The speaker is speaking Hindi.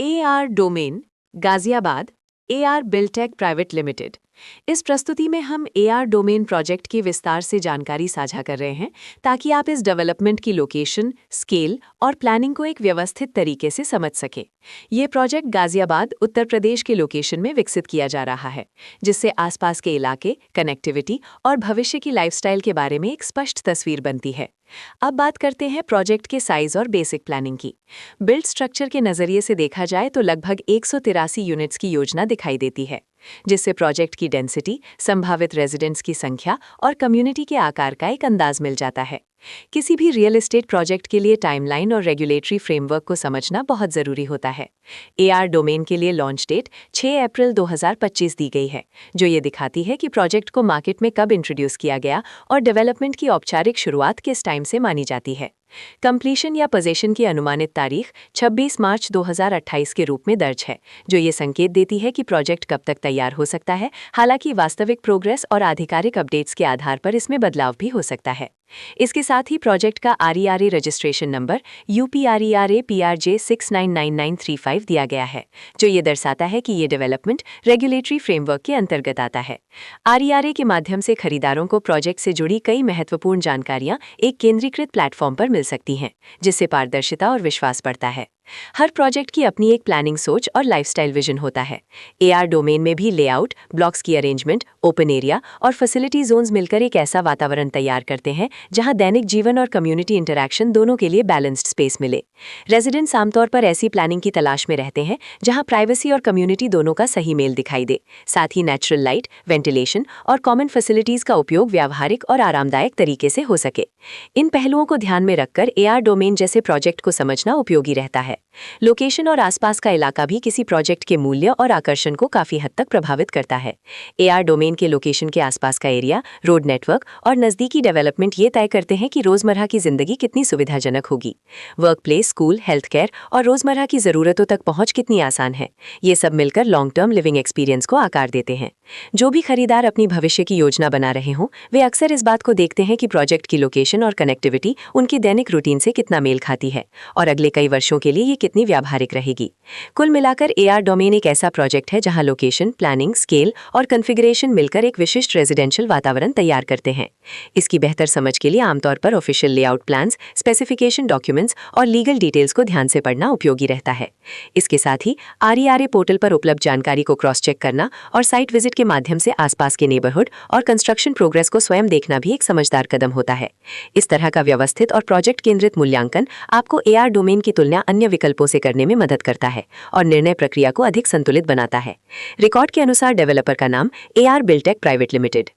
AR domain, Ghaziabad, AR Biltech private limited. इस प्रस्तुति में हम AR डोमेन प्रोजेक्ट की विस्तार से जानकारी साझा कर रहे हैं ताकि आप इस डेवलपमेंट की लोकेशन, स्केल और प्लानिंग को एक व्यवस्थित तरीके से समझ सकें। ये प्रोजेक्ट गाजियाबाद, उत्तर प्रदेश के लोकेशन में विकसित किया जा रहा है, जिससे आसपास के इलाके, कनेक्टिविटी और भविष्य की लाइफस्टाइल के बारे में एक स्पष्ट तस्वीर बनती है। अब बात करते हैं प्रोजेक्ट के साइज और बेसिक प्लानिंग की। बिल्ड स्ट्रक्चर के नज़रिए से देखा जाए तो लगभग 183 यूनिट्स की योजना दिखाई देती है, जिससे प्रोजेक्ट की डेंसिटी, संभावित रेजिडेंट्स की संख्या और कम्युनिटी के आकार का एक अंदाज मिल जाता है। किसी भी रियल एस्टेट प्रोजेक्ट के लिए टाइमलाइन और रेगुलेटरी फ्रेमवर्क को समझना बहुत ज़रूरी होता है। AR डोमेन के लिए लॉन्च डेट 6 अप्रैल 2025 दी गई है, जो ये दिखाती है कि प्रोजेक्ट को मार्केट में कब इंट्रोड्यूस किया गया और डेवलपमेंट की औपचारिक शुरुआत किस टाइम से मानी जाती है। कंप्लीशन या पोजीशन की अनुमानित तारीख 26 मार्च 2028 के रूप में दर्ज है, जो ये संकेत देती है कि प्रोजेक्ट कब तक तैयार हो सकता है। हालांकि वास्तविक प्रोग्रेस और आधिकारिक अपडेट्स के आधार पर इसमें बदलाव भी हो सकता है। इसके साथ ही प्रोजेक्ट का RERA registration number UPRERA PRJ 699935 दिया गया है, जो ये दर्शाता है कि ये डेवलपमेंट रेगुलेटरी फ्रेमवर्क के अंतर्गत आता है। RERA के माध्यम से खरीदारों को प्रोजेक्ट से जुड़ी कई महत्वपूर्ण जानकारियां एक केंद्रीकृत प्लेटफॉर्म पर मिल सकती हैं, जिससे पारदर्शिता और विश्वास बढ़ता है। हर प्रोजेक्ट की अपनी एक प्लानिंग सोच और लाइफस्टाइल विजन होता है। AR डोमेन में भी लेआउट, ब्लॉक्स की अरेंजमेंट, ओपन एरिया और फैसिलिटी जोन्स मिलकर एक ऐसा वातावरण तैयार करते हैं जहां दैनिक जीवन और कम्युनिटी इंटरैक्शन दोनों के लिए बैलेंस्ड स्पेस मिले। रेजिडेंट्स आमतौर पर ऐसी प्लानिंग की तलाश में रहते हैं जहां प्राइवेसी और कम्युनिटी दोनों का सही मेल दिखाई दे। साथ ही नेचुरल लाइट, वेंटिलेशन और कॉमन फैसिलिटीज का उपयोग व्यावहारिक और आरामदायक तरीके से हो सके। इन पहलुओं को ध्यान में रखकर AR डोमेन जैसे प्रोजेक्ट को समझना उपयोगी रहता है। लोकेशन और आसपास का इलाका भी किसी प्रोजेक्ट के मूल्य और आकर्षण को काफी हद तक प्रभावित करता है। AR डोमेन के लोकेशन के आसपास का एरिया, रोड नेटवर्क और नजदीकी डेवलपमेंट ये तय करते हैं कि रोजमर्रा की जिंदगी कितनी सुविधाजनक होगी। Work place, school, health care और रोजमर्रा की जरूरतों तक पहुंच कितनी आसान है। ये सब मिलकर लॉन्ग टर्म लिविंग एक्सपीरियंस को आकार देते हैं। जो भी खरीदार अपनी भविष्य की योजना बना रहे हों, वे अक्सर इस बात को देखते हैं कि प्रोजेक्ट की लोकेशन और कनेक्टिविटी उनकी दैनिक रूटीन से कितना मेल खाती है और अगले कई वर्षों के लिए ये कितनी व्यावहारिक रहेगी। कुल मिलाकर AR डोमेन एक ऐसा प्रोजेक्ट है जहां लोकेशन, प्लानिंग, स्केल और कॉन्फ़िगरेशन मिलकर एक विशिष्ट रेजिडेंशियल वातावरण तैयार करते हैं। इसकी बेहतर समझ के लिए आमतौर पर official layout plans, specification documents और लीगल डिटेल्स को ध्यान से पढ़ना उपयोगी रहता है। इसके साथ ही RERA पोर्टल पर उपलब्ध जानकारी को क्रॉस चेक करना और साइट विजिट के माध्यम से आसपास के नेबरहुड और कंस्ट्रक्शन प्रोग्रेस को स्वयं देखना भी एक समझदार कदम होता है। इस तरह का व्यवस्थित और प्रोजेक्ट केंद्रित मूल्यांकन आपको AR डोमेन की तुलना अन्य विकल्पों से करने में मदद करता है और निर्णय प्रक्रिया को अधिक संतुलित बनाता है। रिकॉर्ड के अनुसार डेवलपर का नाम AR बिल्टेक प्राइवेट लिमिटेड।